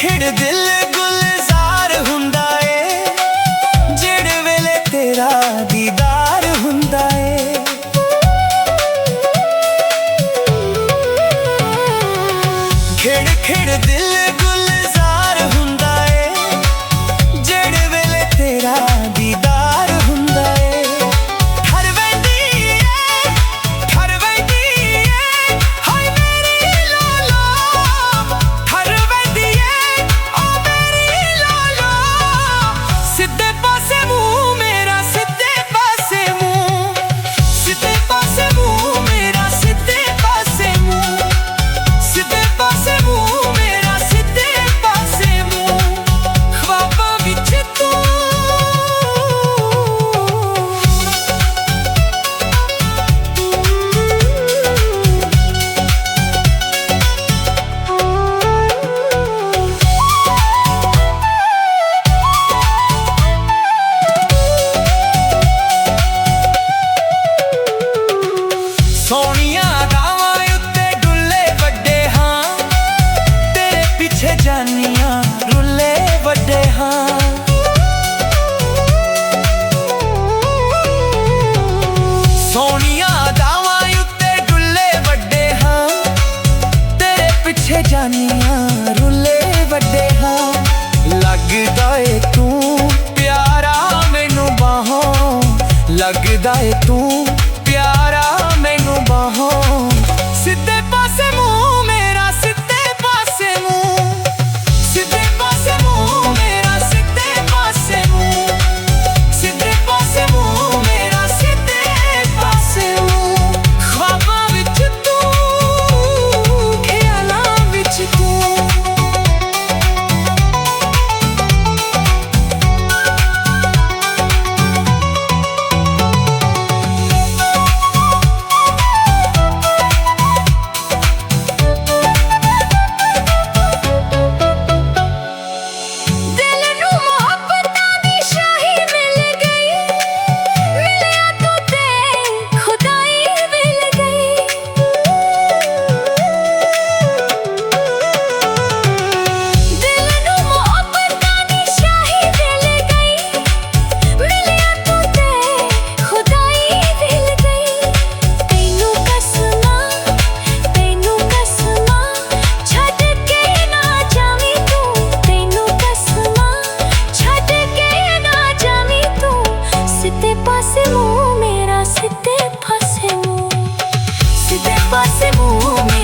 खिड़ दिल गुलजार हुंदा ए जिहड़े वेले तेरा दीदार हुंदा ए। खिड़ खिड़ दिल गुलजार हुंदा ए जिहड़े वेले तेरा दीदार हुंदा ए। ठर वैंदी ए हाय मेरी लाला, ठर वैंदी ए ओ मेरी लाला। सिद्धे पासे मुंह मेरा, सिद्धे पासे मुंह, सिद्धे पासे मुंह मेरा, सिद्धे पासे मुंह, सिद्धे पासे मुंह मेरा, सिद्धे पासे मुंह। ख्वाबां विच तू सोनिया रावां उत्ते डुल्ले वड्डे हां, तेरे पिछे जानियां रुल्ले वड्डे हां। सोनिया रावां उत्ते डुल्ले वड्डे हां, तेरे पिछे जानियां रुल्ले वड्डे हां। लगदा ए तू प्यारा मैनू बाहों, लगदा ए तू प्यारा मैनू बाहों। सिद्धे पासे मुंह मेरा, सिद्धे पासे मुंह, सिद्धे पासे मुंह मेरा, सिद्धे पासे मुंह, सिद्धे पासे मुंह मेरा, सिद्धे पासे मुंह। ख्वाबां विच तू, ख्यालां विच तू। दिल नूं मोहब्बतां दी शाही मिल गई, मिलिया तू ते खुदाई मिल गई। दिल नूं मोहब्बतां दी शाही मिल गई, मिलिया तू ते खुदाई मिल गई। तैनू कसमां छड्ड के ना जावीं तू, तैनू कसमां छड्ड के ना जावीं तू। सिद्धे पासे मुंह मेरा, सिद्धे पासे मुंह, सिद्धे पासे मुंह मेरा।